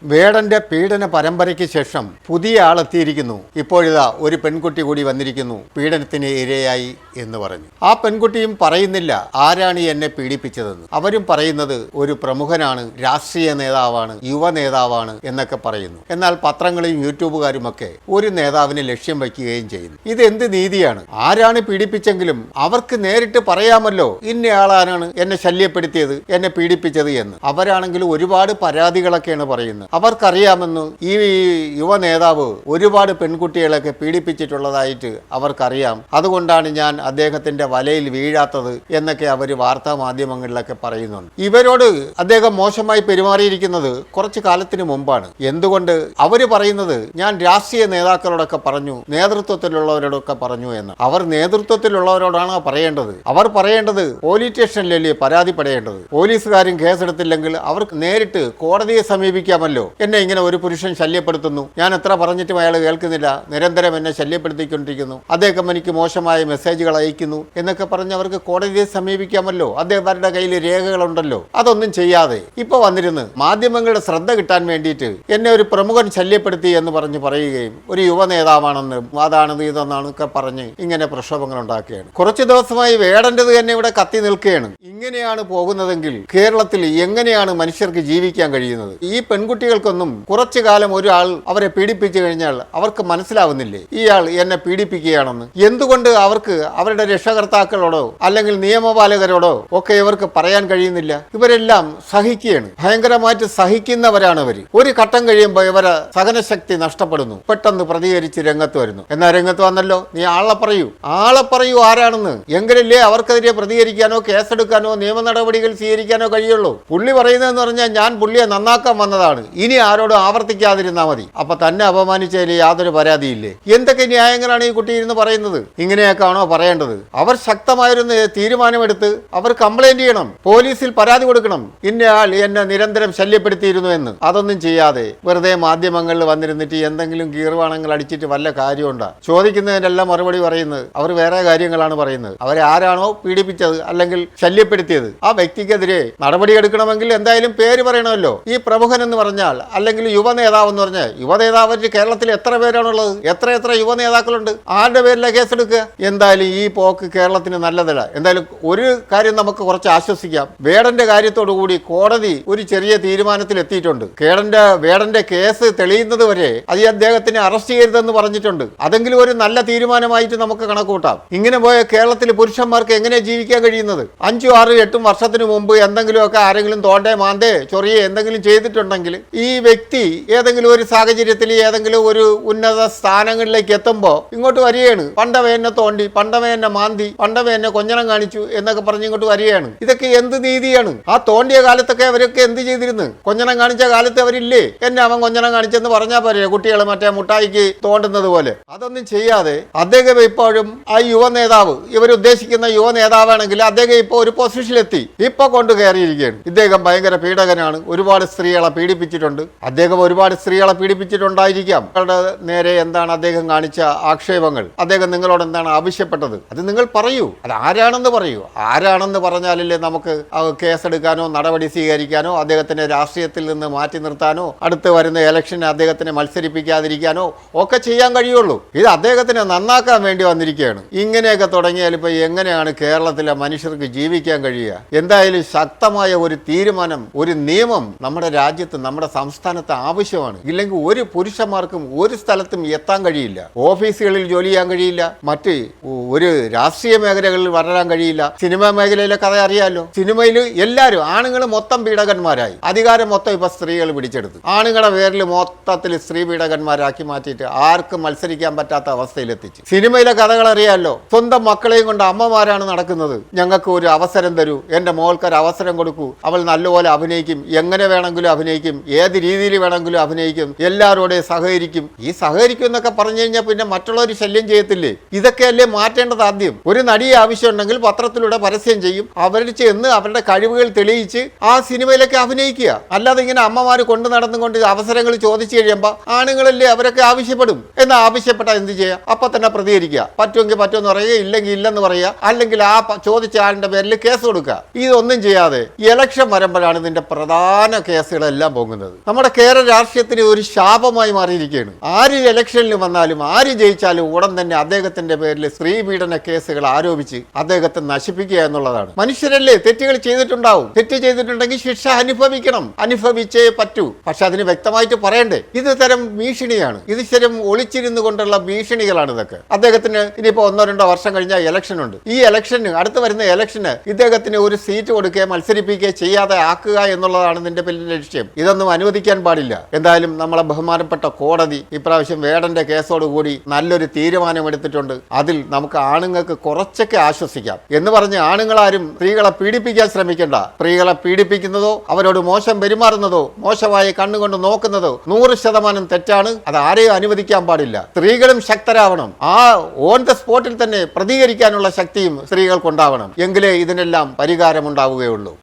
വേടന്റെ പീഡന പരമ്പരയ്ക്ക് ശേഷം പുതിയ ആളെത്തിയിരിക്കുന്നു. ഇപ്പോഴിതാ ഒരു പെൺകുട്ടി കൂടി വന്നിരിക്കുന്നു പീഡനത്തിന് ഇരയായി എന്ന് പറഞ്ഞു. ആ പെൺകുട്ടിയും പറയുന്നില്ല ആരാണ് എന്നെ പീഡിപ്പിച്ചതെന്ന്. അവരും പറയുന്നത് ഒരു പ്രമുഖനാണ്, രാഷ്ട്രീയ നേതാവാണ്, യുവ നേതാവാണ് എന്നൊക്കെ പറയുന്നു. എന്നാൽ പത്രങ്ങളും യൂട്യൂബുകാരുമൊക്കെ ഒരു നേതാവിനെ ലക്ഷ്യം വയ്ക്കുകയും ചെയ്യുന്നു. ഇത് എന്ത് നീതിയാണ്? ആരാണ് പീഡിപ്പിച്ചെങ്കിലും അവർക്ക് നേരിട്ട് പറയാമല്ലോ ഇന്നയാളാണ് എന്നെ ശല്യപ്പെടുത്തിയത്, എന്നെ പീഡിപ്പിച്ചത് എന്ന്. അവരാണെങ്കിലും ഒരുപാട് പരാതികളൊക്കെയാണ് പറയുന്നത്. അവർക്കറിയാമെന്ന് ഈ യുവ നേതാവ് ഒരുപാട് പെൺകുട്ടികളൊക്കെ പീഡിപ്പിച്ചിട്ടുള്ളതായിട്ട് അവർക്കറിയാം. അതുകൊണ്ടാണ് ഞാൻ അദ്ദേഹത്തിന്റെ വലയിൽ വീഴാത്തത് എന്നൊക്കെ അവർ വാർത്താ മാധ്യമങ്ങളിലൊക്കെ പറയുന്നുണ്ട്. ഇവരോട് അദ്ദേഹം മോശമായി പെരുമാറിയിരിക്കുന്നത് കുറച്ചു കാലത്തിന് മുമ്പാണ്. എന്തുകൊണ്ട്? അവര് പറയുന്നത് ഞാൻ രാഷ്ട്രീയ നേതാക്കളോടൊക്കെ പറഞ്ഞു, നേതൃത്വത്തിലുള്ളവരോടൊക്കെ പറഞ്ഞു എന്ന്. അവർ നേതൃത്വത്തിലുള്ളവരോടാണ് പറയേണ്ടത്. അവർ പറയേണ്ടത് പോലീസ് സ്റ്റേഷനിലല്ലേ പരാതിപ്പെടേണ്ടത്. പോലീസുകാരും കേസെടുത്തില്ലെങ്കിൽ അവർക്ക് നേരിട്ട് കോടതിയെ സമീപിക്കാമല്ലോ. എന്നെ ഇങ്ങനെ ഒരു പുരുഷൻ ശല്യപ്പെടുത്തുന്നു, ഞാൻ എത്ര പറഞ്ഞിട്ടും അയാൾ കേൾക്കുന്നില്ല, നിരന്തരം എന്നെ ശല്യപ്പെടുത്തിക്കൊണ്ടിരിക്കുന്നു, അദ്ദേഹം എനിക്ക് മോശമായ മെസ്സേജുകൾ അയക്കുന്നു എന്നൊക്കെ പറഞ്ഞ് അവർക്ക് കോടതിയെ സമീപിക്കാമല്ലോ. അദ്ദേഹത്തിന്റെ കയ്യിൽ രേഖകളുണ്ടല്ലോ. അതൊന്നും ചെയ്യാതെ ഇപ്പൊ വന്നിരുന്ന് മാധ്യമങ്ങളുടെ ശ്രദ്ധ കിട്ടാൻ വേണ്ടിയിട്ട് എന്നെ ഒരു പ്രമുഖൻ ശല്യപ്പെടുത്തി എന്ന് പറഞ്ഞ് പറയുകയും ഒരു യുവ നേതാവാണെന്ന് അതാണത് ഇതെന്നാണൊക്കെ പറഞ്ഞ് ഇങ്ങനെ പ്രക്ഷോഭങ്ങൾ ഉണ്ടാക്കുകയാണ്. കുറച്ചു ദിവസമായി വേടേണ്ടത് തന്നെ ഇവിടെ കത്തി നിൽക്കുകയാണ്. ഇങ്ങനെയാണ് പോകുന്നതെങ്കിൽ കേരളത്തിൽ എങ്ങനെയാണ് മനുഷ്യർക്ക് ജീവിക്കാൻ കഴിയുന്നത്? ഈ പെൺകുട്ടികൾക്കൊന്നും കുറച്ചു കാലം ഒരാൾ അവരെ പീഡിപ്പിച്ചു കഴിഞ്ഞാൽ അവർക്ക് മനസ്സിലാവുന്നില്ലേ ഇയാൾ എന്നെ പീഡിപ്പിക്കുകയാണെന്ന്? എന്തുകൊണ്ട് അവർക്ക് അവരുടെ രക്ഷകർത്താക്കളോടോ അല്ലെങ്കിൽ നിയമപാലകരോടോ ഒക്കെ ഇവർക്ക് പറയാൻ കഴിയുന്നില്ല? ഇവരെല്ലാം സഹിക്കുകയാണ്, ഭയങ്കരമായിട്ട് സഹിക്കുന്നവരാണ് അവർ. ഒരു ഘട്ടം കഴിയുമ്പോൾ ഇവരെ സഹനശക്തി നഷ്ടപ്പെടുന്നു, പെട്ടെന്ന് പ്രതികരിച്ച് രംഗത്ത് വരുന്നു. എന്നാൽ രംഗത്ത് വന്നല്ലോ, നീ ആളെ പറയൂ ആരാണെന്ന്. എങ്കിലല്ലേ അവർക്കെതിരെ പ്രതികരിക്കാനോ കേസെടുക്കാനോ നിയമ നടപടികൾ സ്വീകരിക്കാനോ കഴിയുള്ളൂ. പുള്ളി പറയുന്നതെന്ന് പറഞ്ഞാൽ ഞാൻ പുള്ളിയെ നന്നാക്കാൻ വന്നതാണ്, ഇനി ആരോടും ആവർത്തിക്കാതിരുന്നാൽ മതി. അപ്പൊ തന്നെ അപമാനിച്ചതിൽ യാതൊരു പരാതിയില്ലേ? എന്തൊക്കെ ന്യായങ്ങളാണ് ഈ കുട്ടി ഇരുന്ന് പറയുന്നത്? ഇങ്ങനെയൊക്കെയാണോ പറയേണ്ടത്? അവർ ശക്തമായൊരു തീരുമാനമെടുത്ത് അവർ കംപ്ലൈന്റ് ചെയ്യണം, പോലീസിൽ പരാതി കൊടുക്കണം, ഇന്നയാൾ എന്നെ നിരന്തരം ശല്യപ്പെടുത്തിയിരുന്നു എന്ന്. അതൊന്നും ചെയ്യാതെ വെറുതെ മാധ്യമങ്ങളിൽ വന്നിരുന്നിട്ട് എന്തെങ്കിലും കീർവാണങ്ങൾ അടിച്ചിട്ട് വല്ല കാര്യമുണ്ടോ? ചോദിക്കുന്നതിനെല്ലാം മറുപടി പറയുന്നത് അവർ വേറെ കാര്യങ്ങളാണ് പറയുന്നത്. അവരെ ആരാണോ പീഡിപ്പിച്ചത് അല്ലെങ്കിൽ ശല്യപ്പെടുത്തിയത് ആ വ്യക്തിക്കെതിരെ നടപടിയെടുക്കണമെങ്കിൽ എന്തായാലും പേര് പറയണമല്ലോ. ഈ പ്രമുഖൻ എന്ന് പറഞ്ഞാൽ അല്ലെങ്കിൽ യുവ നേതാവ് എന്ന് പറഞ്ഞാൽ, യുവ നേതാവ് കേരളത്തിൽ എത്ര പേരാണുള്ളത്? എത്ര യുവ നേതാക്കളുണ്ട്? ആരുടെ പേരിലാണ് കേസെടുക്കുക? എന്തായാലും ഈ പോക്ക് കേരളത്തിന് നല്ലതല്ല. എന്തായാലും ഒരു കാര്യം നമുക്ക് കുറച്ച് ആശ്വസിക്കാം, വേടന്റെ കാര്യത്തോടു കൂടി കോടതി ഒരു ചെറിയ തീരുമാനത്തിൽ എത്തിയിട്ടുണ്ട്. വേടന്റെ കേസ് തെളിയുന്നത് വരെ അത് അദ്ദേഹത്തിനെ അറസ്റ്റ് ചെയ്യരുതെന്ന് പറഞ്ഞിട്ടുണ്ട്. അതെങ്കിലും ഒരു നല്ല തീരുമാനമായിട്ട് നമുക്ക് കണക്കൂട്ടാം. ഇങ്ങനെ പോയ കേരളത്തിൽ പുരുഷന്മാർക്ക് എങ്ങനെ ജീവിക്കാൻ കഴിയുന്നത്? 5, 6, 8 വർഷത്തിന് മുമ്പ് എന്തെങ്കിലുമൊക്കെ ആരെങ്കിലും തോണ്ടേ മാന്തേ ചൊറിയെ എന്തെങ്കിലും ചെയ്തിട്ടുണ്ടെങ്കിൽ ഈ വ്യക്തി ഏതെങ്കിലും ഒരു സാഹചര്യത്തിൽ ഏതെങ്കിലും ഒരു ഉന്നത സ്ഥാനങ്ങളിലേക്ക് എത്തുമ്പോൾ ഇങ്ങോട്ട് വരികയാണ്. പണ്ടവ എന്നെ തോണ്ടി, പണ്ടവ എന്നെ മാന്തി, പണ്ടവ എന്നെ കൊഞ്ഞണം കാണിച്ചു എന്നൊക്കെ പറഞ്ഞ് ഇങ്ങോട്ട് വരികയാണ്. ഇതൊക്കെ എന്ത് നീതിയാണ്? ആ തോണ്ടിയ കാലത്തൊക്കെ അവരൊക്കെ എന്ത് ചെയ്തിരുന്നു? കൊഞ്ഞണം കാണിച്ച കാലത്ത് അവരില്ലേ എന്നെ അവൻ കൊഞ്ഞണം കാണിച്ചെന്ന് പറഞ്ഞാൽ പോരെ, കുട്ടികൾ മറ്റേ മുട്ടായിക്ക് തോണ്ടുന്നത് പോലെ. അതൊന്നും ചെയ്യാതെ അദ്ദേഹം ഇപ്പോഴും ആ യുവ നേതാവ്, ഇവരുദ്ദേശിക്കുന്ന യുവ നേതാവാണെങ്കിൽ അദ്ദേഹം ഇപ്പോൾ ഒരു പൊസിഷനിലെത്തി, ഇപ്പൊ കൊണ്ട് കയറിയിരിക്കുകയാണ്. ഇദ്ദേഹം ഭയങ്കര പീഡകനാണ്, ഒരുപാട് സ്ത്രീകളെ പീഡിപ്പിച്ചിട്ടുണ്ട്. അദ്ദേഹം ഒരുപാട് സ്ത്രീകളെ പീഡിപ്പിച്ചിട്ടുണ്ടായിരിക്കാം. നിങ്ങളുടെ നേരെ എന്താണ് അദ്ദേഹം കാണിച്ച ആക്ഷേപങ്ങൾ? അദ്ദേഹം നിങ്ങളോട് എന്താണ് ആവശ്യപ്പെട്ടത്? അത് നിങ്ങൾ പറയൂ. അത് ആരാണെന്ന് പറയൂ. ആരാണെന്ന് പറഞ്ഞാലല്ലേ നമുക്ക് കേസെടുക്കാനോ നടപടി സ്വീകരിക്കാനോ അദ്ദേഹത്തിന്റെ രാഷ്ട്രീയത്തിൽ നിന്ന് മാറ്റി നിർത്താനോ അടുത്ത് വരുന്ന ഇലക്ഷന് അദ്ദേഹത്തിനെ മത്സരിപ്പിക്കാതിരിക്കാനോ ഒക്കെ ചെയ്യാൻ കഴിയുള്ളൂ. ഇത് അദ്ദേഹത്തിനെ നന്നാക്കാൻ വേണ്ടി വന്നിരിക്കുകയാണ്. ഇങ്ങനെയൊക്കെ തുടങ്ങിയാൽ ഇപ്പൊ എങ്ങനെയാണ് കേരളത്തിലെ മനുഷ്യർക്ക് ജീവിക്കാൻ കഴിയുക? എന്തായാലും ശക്തമായ ഒരു തീരുമാനം, ഒരു നിയമം നമ്മുടെ രാജ്യത്ത്, നമ്മുടെ സംസ്ഥാനത്ത് ആവശ്യമാണ്. ഇല്ലെങ്കിൽ ഒരു പുരുഷന്മാർക്കും ഒരു സ്ഥലത്തും എത്താൻ കഴിയില്ല. ഓഫീസുകളിൽ ജോലി ചെയ്യാൻ കഴിയില്ല, മറ്റ് ഒരു രാഷ്ട്രീയ മേഖലകളിൽ വളരാൻ കഴിയില്ല. സിനിമാ മേഖലയിലെ കഥ അറിയാലോ. സിനിമയിൽ എല്ലാവരും ആണുങ്ങൾ മൊത്തം പീഡകന്മാരായി, അധികാരം മൊത്തം ഇപ്പൊ സ്ത്രീകൾ പിടിച്ചെടുത്തു. ആണുങ്ങളുടെ പേരിൽ മൊത്തത്തിൽ സ്ത്രീ പീഡകന്മാരാക്കി മാറ്റിയിട്ട് ആർക്കും മത്സരിക്കാൻ പറ്റാത്ത അവസ്ഥയിലെത്തിച്ചു. സിനിമയിലെ കഥകൾ അറിയാലോ. സ്വന്തം മക്കളെയും കൊണ്ട് അമ്മമാരാണ് നടക്കുന്നത്. ഞങ്ങൾക്ക് ഒരു അവസരം തരൂ, എന്റെ മോൾക്കൊരു അവസരം കൊടുക്കൂ, അവൾ നല്ലപോലെ അഭിനയിക്കും, എങ്ങനെ വേണമെങ്കിലും അഭിനയിക്കും, ഏത് രീതിയിൽ വേണമെങ്കിലും അഭിനയിക്കും, എല്ലാവരോടെ സഹകരിക്കും. ഈ സഹകരിക്കും എന്നൊക്കെ പറഞ്ഞു കഴിഞ്ഞാൽ പിന്നെ മറ്റുള്ളവർ ശല്യം ചെയ്യത്തില്ലേ? ഇതൊക്കെയല്ലേ മാറ്റേണ്ടത്? ആദ്യം ഒരു നടിയെ ആവശ്യമുണ്ടെങ്കിൽ പത്രത്തിലൂടെ പരസ്യം ചെയ്യും, അവരിൽ ചെന്ന് അവരുടെ കഴിവുകൾ തെളിയിച്ച് ആ സിനിമയിലൊക്കെ അഭിനയിക്കുക. അല്ലാതെ ഇങ്ങനെ അമ്മമാർ കൊണ്ടു നടന്നുകൊണ്ട് അവസരങ്ങൾ ചോദിച്ചു കഴിയുമ്പോൾ ആണുങ്ങളല്ലേ അവരൊക്കെ ആവശ്യപ്പെടും. എന്നാൽ ആവശ്യപ്പെട്ടാൽ എന്ത് ചെയ്യുക? അപ്പൊ തന്നെ പ്രതികരിക്കുക. പറ്റുമെങ്കിൽ പറ്റുമെന്ന് പറയുക, ഇല്ലെങ്കിൽ ഇല്ലെന്ന് പറയുക, അല്ലെങ്കിൽ ആ ചോദിച്ച ആളിന്റെ പേരിൽ കേസ് കൊടുക്കുക. ഇതൊന്നും ചെയ്യാതെ ഇലക്ഷൻ വരുമ്പോഴാണ് ഇതിന്റെ പ്രധാന കേസുകളെല്ലാം പോകുന്നത്. എന്നുള്ളത് നമ്മുടെ കേരള രാഷ്ട്രീയത്തിന് ഒരു ശാപമായി മാറിയിരിക്കുകയാണ്. ആര് ഇലക്ഷനിൽ വന്നാലും ആര് ജയിച്ചാലും ഉടൻ തന്നെ അദ്ദേഹത്തിന്റെ പേരിൽ സ്ത്രീ പീഡന കേസുകൾ ആരോപിച്ച് അദ്ദേഹത്തെ നശിപ്പിക്കുക എന്നുള്ളതാണ്. മനുഷ്യരല്ലേ, തെറ്റുകൾ ചെയ്തിട്ടുണ്ടാവും. തെറ്റ് ചെയ്തിട്ടുണ്ടെങ്കിൽ ശിക്ഷ അനുഭവിച്ചേ പറ്റൂ. പക്ഷെ അതിന് വ്യക്തമായിട്ട് പറയണ്ടേ? ഇത് തരം ഭീഷണിയാണ്. ഇത് ശരം ഒളിച്ചിരുന്നു കൊണ്ടുള്ള ഭീഷണികളാണ് ഇതൊക്കെ. അദ്ദേഹത്തിന് ഇനിയിപ്പോ 1-2 വർഷം കഴിഞ്ഞാൽ ഇലക്ഷൻ ഉണ്ട്. ഈ ഇലക്ഷന്, അടുത്ത് വരുന്ന ഇലക്ഷന് ഇദ്ദേഹത്തിന് ഒരു സീറ്റ് കൊടുക്കുകയോ മത്സരിപ്പിക്കുകയോ ചെയ്യാതെ ആക്കുക എന്നുള്ളതാണ് നിന്റെ പിന്നിലെ ലക്ഷ്യം. ഇതൊന്നും അനുവദിക്കാൻ പാടില്ല. എന്തായാലും നമ്മളെ ബഹുമാനപ്പെട്ട കോടതി ഇപ്രാവശ്യം വേടന്റെ കേസോടുകൂടി നല്ലൊരു തീരുമാനമെടുത്തിട്ടുണ്ട്. അതിൽ നമുക്ക് ആണുങ്ങൾക്ക് കുറച്ചൊക്കെ ആശ്വസിക്കാം എന്ന് പറഞ്ഞ് ആണുങ്ങളാരും സ്ത്രീകളെ പീഡിപ്പിക്കാൻ ശ്രമിക്കേണ്ട. സ്ത്രീകളെ പീഡിപ്പിക്കുന്നതോ അവരോട് മോശം പെരുമാറുന്നതോ മോശമായി കണ്ണുകൊണ്ട് നോക്കുന്നതോ 100% തെറ്റാണ്. അത് ആരെയും അനുവദിക്കാൻ പാടില്ല. സ്ത്രീകളും ശക്തരാവണം. ആ ഓൺ ദ സ്പോട്ടിൽ തന്നെ പ്രതികരിക്കാനുള്ള ശക്തിയും സ്ത്രീകൾക്കുണ്ടാവണം. എങ്കിലേ ഇതിനെല്ലാം പരിഹാരമുണ്ടാവുകയുള്ളൂ.